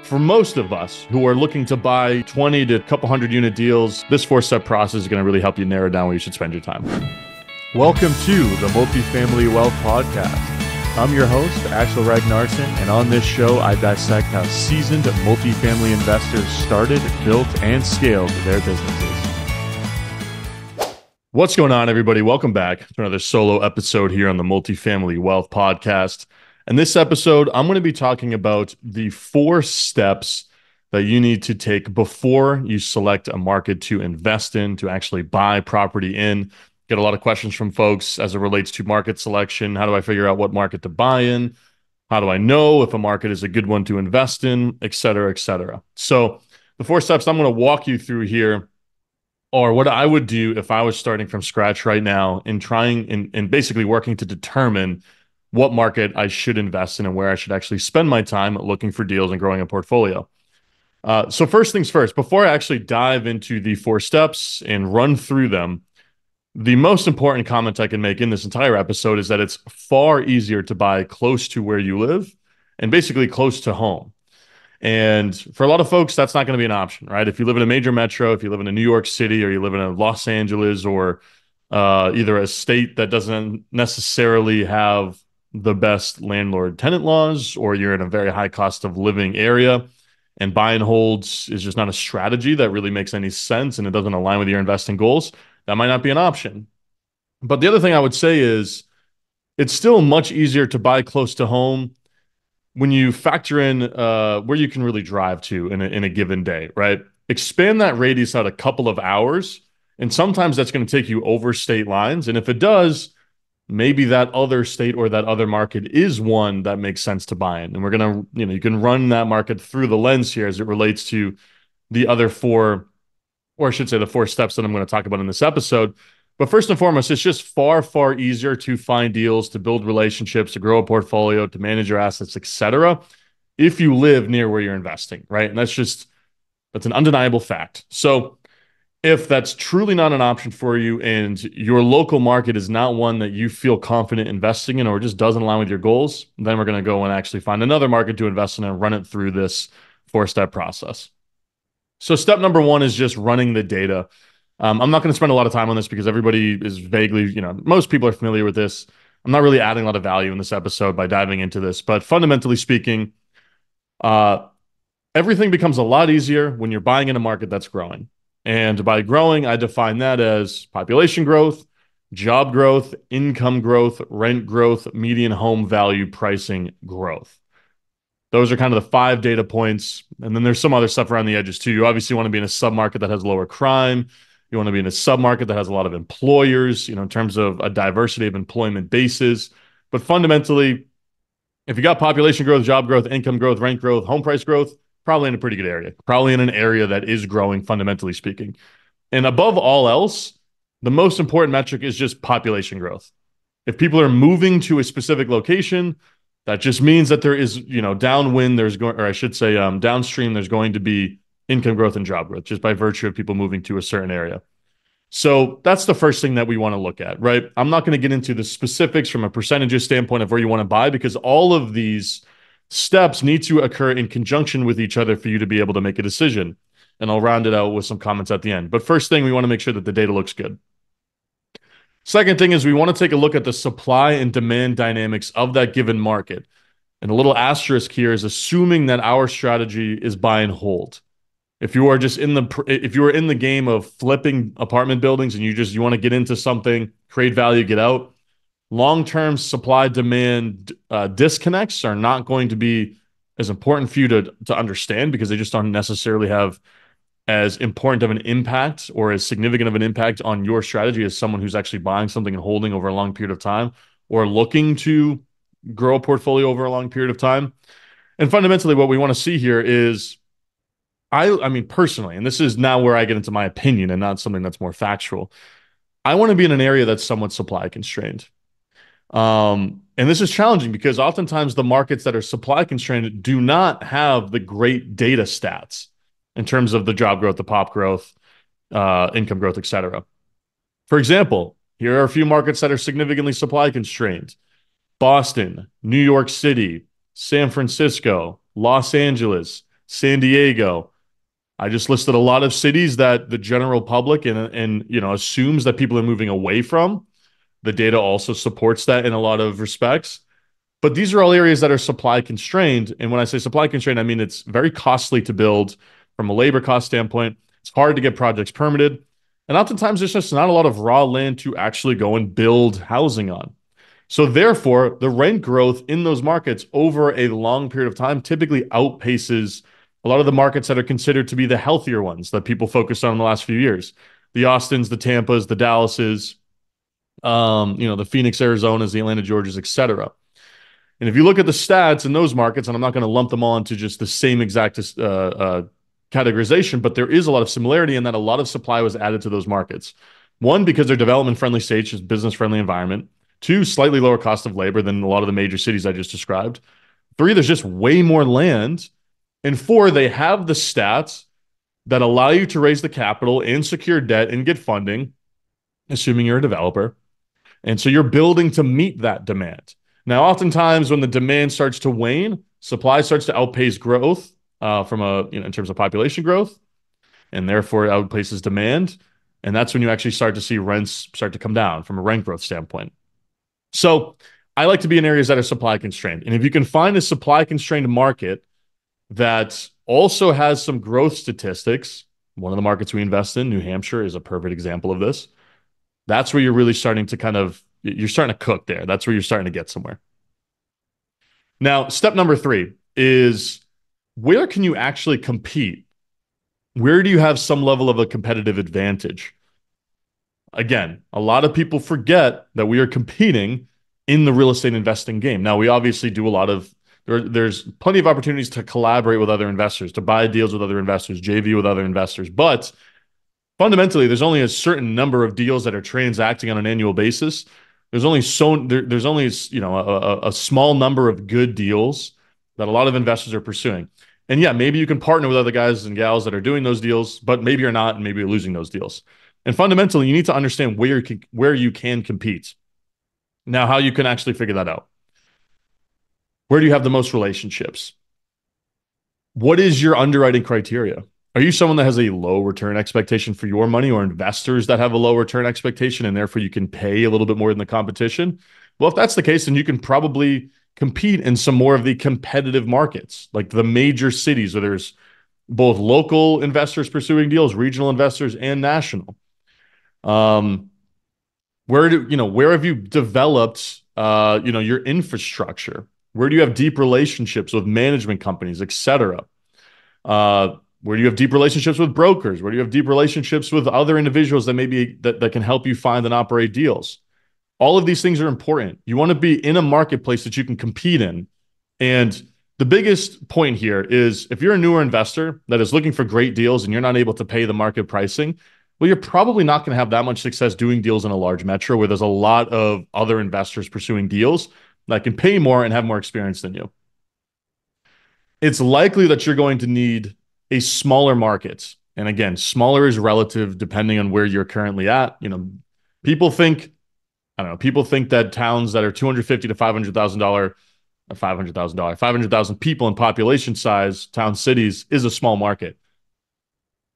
For most of us who are looking to buy 20 to a couple hundred unit deals, this four-step process is going to really help you narrow down where you should spend your time. Welcome to the Multifamily Wealth Podcast. I'm your host, Axel Ragnarsson, and on this show, I dissect how seasoned multifamily investors started, built, and scaled their businesses. What's going on, everybody? Welcome back to another solo episode here on the Multifamily Wealth Podcast. In this episode, I'm going to be talking about the 4 steps that you need to take before you select a market to invest in, to actually buy property in. Get a lot of questions from folks as it relates to market selection. How do I figure out what market to buy in? How do I know if a market is a good one to invest in, et cetera, et cetera. So the 4 steps I'm going to walk you through here are what I would do if I was starting from scratch right now and basically working to determine what market I should invest in and where I should actually spend my time looking for deals and growing a portfolio. So first things first, before I actually dive into the 4 steps and run through them, the most important comment I can make in this entire episode is that it's far easier to buy close to where you live and basically close to home. And for a lot of folks, that's not going to be an option, right? If you live in a major metro, if you live in a New York City, or you live in a Los Angeles, or either a state that doesn't necessarily have the best landlord-tenant laws, or you're in a very high cost of living area, and buy and holds is just not a strategy that really makes any sense and it doesn't align with your investing goals, that might not be an option. But the other thing I would say is it's still much easier to buy close to home when you factor in where you can really drive to in a given day, right? Expand that radius out a couple of hours, and sometimes that's going to take you over state lines. And if it does, maybe that other state or that other market is one that makes sense to buy in. And we're going to, you can run that market through the lens here as it relates to the other 4, or I should say the 4 steps that I'm going to talk about in this episode. But first and foremost, it's just far, far easier to find deals, to build relationships, to grow a portfolio, to manage your assets, etc., if you live near where you're investing, right? And that's an undeniable fact. So if that's truly not an option for you and your local market is not one that you feel confident investing in or just doesn't align with your goals, then we're going to go and actually find another market to invest in and run it through this 4-step process. So step number 1 is just running the data. I'm not going to spend a lot of time on this because everybody is vaguely, most people are familiar with this. I'm not really adding a lot of value in this episode by diving into this, but fundamentally speaking, everything becomes a lot easier when you're buying in a market that's growing. And by growing, I define that as population growth, job growth, income growth, rent growth, median home value pricing growth. Those are kind of the 5 data points. And then there's some other stuff around the edges too. You obviously want to be in a submarket that has lower crime. You want to be in a submarket that has a lot of employers, in terms of a diversity of employment bases. But fundamentally, if you got population growth, job growth, income growth, rent growth, home price growth, probably in a pretty good area, probably in an area that is growing, fundamentally speaking. And above all else, the most important metric is just population growth. If people are moving to a specific location, that just means that there is, downstream, there's going to be income growth and job growth just by virtue of people moving to a certain area. So that's the first thing that we want to look at, right? I'm not going to get into the specifics from a percentages standpoint of where you want to buy, because all of these steps need to occur in conjunction with each other for you to be able to make a decision. And I'll round it out with some comments at the end. But first thing, we want to make sure that the data looks good. Second thing is we want to take a look at the supply and demand dynamics of that given market. And a little asterisk here is assuming that our strategy is buy and hold. If you are in the game of flipping apartment buildings and you want to get into something, create value, get out, long-term supply-demand disconnects are not going to be as important for you to understand, because they just don't necessarily have as important of an impact or as significant of an impact on your strategy as someone who's actually buying something and holding over a long period of time or looking to grow a portfolio over a long period of time. And fundamentally, what we want to see here is, I mean, personally, and this is now where I get into my opinion and not something that's more factual, I want to be in an area that's somewhat supply constrained. And this is challenging because oftentimes the markets that are supply constrained do not have the great data stats in terms of the job growth, the pop growth, income growth, etc. For example, here are a few markets that are significantly supply constrained: Boston, New York City, San Francisco, Los Angeles, San Diego. I just listed a lot of cities that the general public and assumes that people are moving away from. The data also supports that in a lot of respects. But these are all areas that are supply constrained. And when I say supply constrained, I mean it's very costly to build from a labor cost standpoint. It's hard to get projects permitted. And oftentimes there's just not a lot of raw land to actually go and build housing on. So therefore, the rent growth in those markets over a long period of time typically outpaces a lot of the markets that are considered to be the healthier ones that people focused on in the last few years. The Austins, the Tampas, the Dallases, the Phoenix, Arizonas, the Atlanta, Georgias, etc. And if you look at the stats in those markets, and I'm not going to lump them all into just the same exact categorization, but there is a lot of similarity in that a lot of supply was added to those markets. One, because they're development-friendly states, just business-friendly environment. Two, slightly lower cost of labor than a lot of the major cities I just described. Three, there's just way more land. And four, they have the stats that allow you to raise the capital and secure debt and get funding, assuming you're a developer. And so you're building to meet that demand. Now, oftentimes when the demand starts to wane, supply starts to outpace growth in terms of population growth, and therefore it outpaces demand. And that's when you actually start to see rents start to come down from a rent growth standpoint. So I like to be in areas that are supply constrained. And if you can find a supply constrained market that also has some growth statistics, one of the markets we invest in, New Hampshire, is a perfect example of this. That's where you're really starting to you're starting to cook there. That's where you're starting to get somewhere. Now, step number 3 is, where can you actually compete? Where do you have some level of a competitive advantage? Again, a lot of people forget that we are competing in the real estate investing game. Now, we obviously do there's plenty of opportunities to collaborate with other investors, to buy deals with other investors, JV with other investors, but fundamentally, there's only a certain number of deals that are transacting on an annual basis. There's only a small number of good deals that a lot of investors are pursuing. And yeah, maybe you can partner with other guys and gals that are doing those deals, but maybe you're not, and maybe you're losing those deals. And fundamentally, you need to understand where you can compete. Now, how you can actually figure that out. Where do you have the most relationships? What is your underwriting criteria? Are you someone that has a low return expectation for your money, or investors that have a low return expectation and therefore you can pay a little bit more than the competition? Well, if that's the case, then you can probably compete in some more of the competitive markets, like the major cities where there's both local investors pursuing deals, regional investors, and national. Where have you developed your infrastructure? Where do you have deep relationships with management companies, et cetera? Where do you have deep relationships with brokers? Where do you have deep relationships with other individuals that can help you find and operate deals? All of these things are important. You want to be in a marketplace that you can compete in. And the biggest point here is, if you're a newer investor that is looking for great deals and you're not able to pay the market pricing, well, you're probably not going to have that much success doing deals in a large metro where there's a lot of other investors pursuing deals that can pay more and have more experience than you. It's likely that you're going to need a smaller market. And again, smaller is relative depending on where you're currently at. People think that towns that are $250,000 to $500,000, 500,000 people in population size, town cities, is a small market.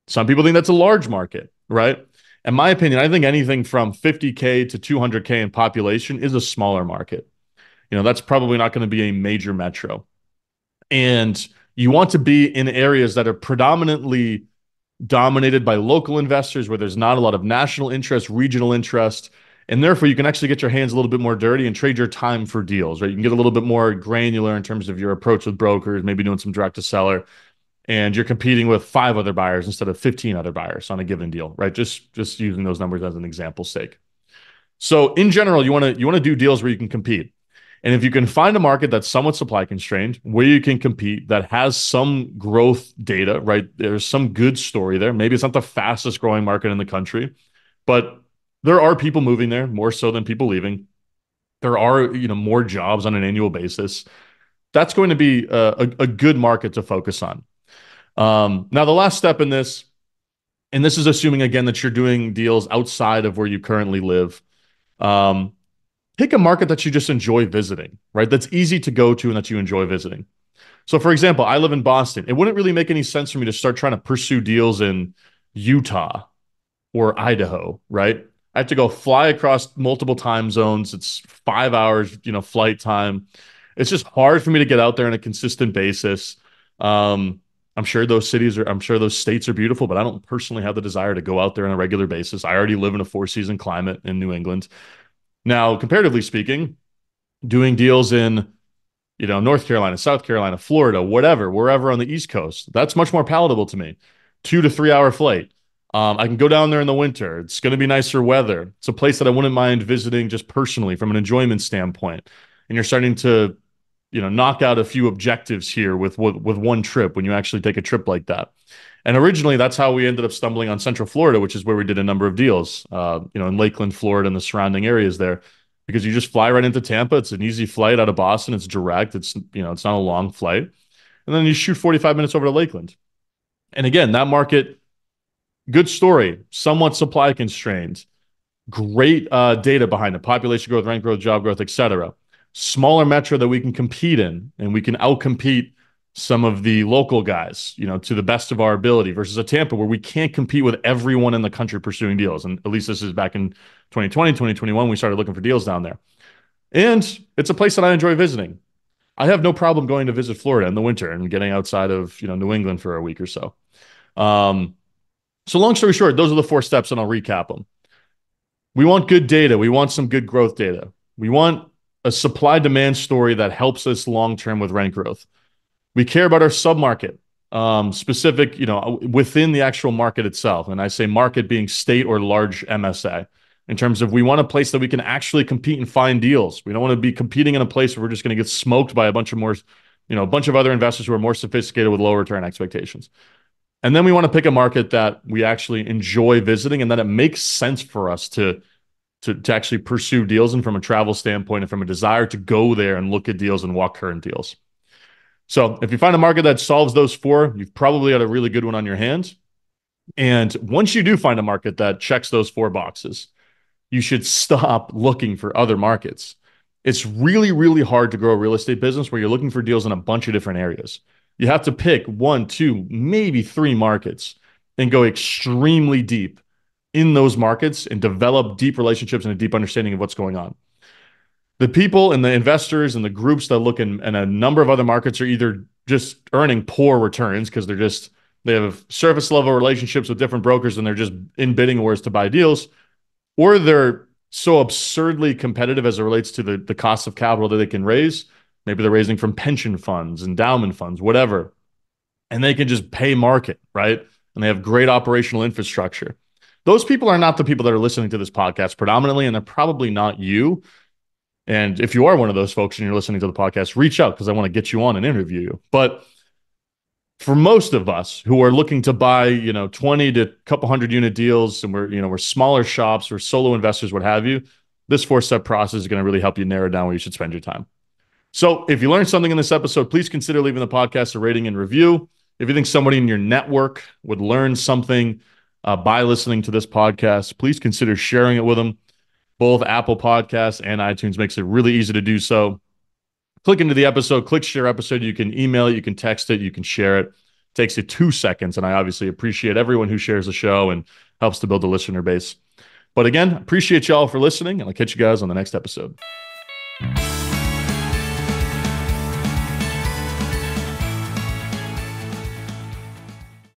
Some people think that's a large market, right? In my opinion, I think anything from 50K to 200K in population is a smaller market. That's probably not going to be a major metro. And you want to be in areas that are predominantly dominated by local investors, where there's not a lot of national interest, regional interest, and therefore you can actually get your hands a little bit more dirty and trade your time for deals, right? You can get a little bit more granular in terms of your approach with brokers, maybe doing some direct to seller, and you're competing with 5 other buyers instead of 15 other buyers on a given deal, right? Just using those numbers as an example's sake. So in general, you want to do deals where you can compete. And if you can find a market that's somewhat supply constrained, where you can compete, that has some growth data, right? There's some good story there. Maybe it's not the fastest growing market in the country, but there are people moving there more so than people leaving. There are, more jobs on an annual basis. That's going to be a good market to focus on. Now, the last step in this, and this is assuming again that you're doing deals outside of where you currently live. Pick a market that you just enjoy visiting, right? That's easy to go to and that you enjoy visiting. So, for example, I live in Boston. It wouldn't really make any sense for me to start trying to pursue deals in Utah or Idaho, right? I have to go fly across multiple time zones. It's 5 hours, flight time. It's just hard for me to get out there on a consistent basis. Um, I'm sure those states are beautiful, but I don't personally have the desire to go out there on a regular basis. I already live in a four-season climate in New England. Now, comparatively speaking, doing deals in North Carolina, South Carolina, Florida, whatever, wherever on the East Coast. That's much more palatable to me. 2 to 3 hour flight. I can go down there in the winter. It's going to be nicer weather. It's a place that I wouldn't mind visiting just personally from an enjoyment standpoint. And you're starting to, knock out a few objectives here with one trip when you actually take a trip like that. And originally, that's how we ended up stumbling on Central Florida, which is where we did a number of deals, in Lakeland, Florida, and the surrounding areas there because you just fly right into Tampa. It's an easy flight out of Boston. It's direct. It's not a long flight. And then you shoot 45 minutes over to Lakeland. And again, that market, good story, somewhat supply constrained, great data behind it, population growth, rent growth, job growth, et cetera. Smaller metro that we can compete in, and we can outcompete some of the local guys, to the best of our ability versus a Tampa where we can't compete with everyone in the country pursuing deals. And at least this is back in 2020, 2021, we started looking for deals down there. And it's a place that I enjoy visiting. I have no problem going to visit Florida in the winter and getting outside of, New England for a week or so. So long story short, those are the 4 steps, and I'll recap them. We want good data. We want some good growth data. We want a supply-demand story that helps us long-term with rent growth. We care about our submarket, specific, within the actual market itself. And I say market being state or large MSA in terms of we want a place that we can actually compete and find deals. We don't want to be competing in a place where we're just going to get smoked by a bunch of other investors who are more sophisticated with low return expectations. And then we want to pick a market that we actually enjoy visiting and that it makes sense for us to actually pursue deals and from a travel standpoint and from a desire to go there and look at deals and walk current deals. So if you find a market that solves those 4, you've probably got a really good one on your hands. And once you do find a market that checks those 4 boxes, you should stop looking for other markets. It's really, really hard to grow a real estate business where you're looking for deals in a bunch of different areas. You have to pick 1, 2, maybe 3 markets and go extremely deep in those markets and develop deep relationships and a deep understanding of what's going on. The people and the investors and the groups that look in a number of other markets are either just earning poor returns because they have surface level relationships with different brokers and they're just in bidding wars to buy deals, or they're so absurdly competitive as it relates to the cost of capital that they can raise. Maybe they're raising from pension funds, endowment funds, whatever, and they can just pay market, right? And they have great operational infrastructure. Those people are not the people that are listening to this podcast predominantly, and they're probably not you. And if you are one of those folks and you're listening to the podcast, reach out because I want to get you on and interview you. But for most of us who are looking to buy, 20 to a couple hundred unit deals, and we're smaller shops, we're solo investors, what have you, this 4-step process is going to really help you narrow down where you should spend your time. So if you learned something in this episode, please consider leaving the podcast a rating and review. If you think somebody in your network would learn something by listening to this podcast, please consider sharing it with them. Both Apple Podcasts and iTunes makes it really easy to do so. Click into the episode, click share episode. You can email it, you can text it, you can share it. It takes you 2 seconds, and I obviously appreciate everyone who shares the show and helps to build a listener base. But again, appreciate y'all for listening, and I'll catch you guys on the next episode.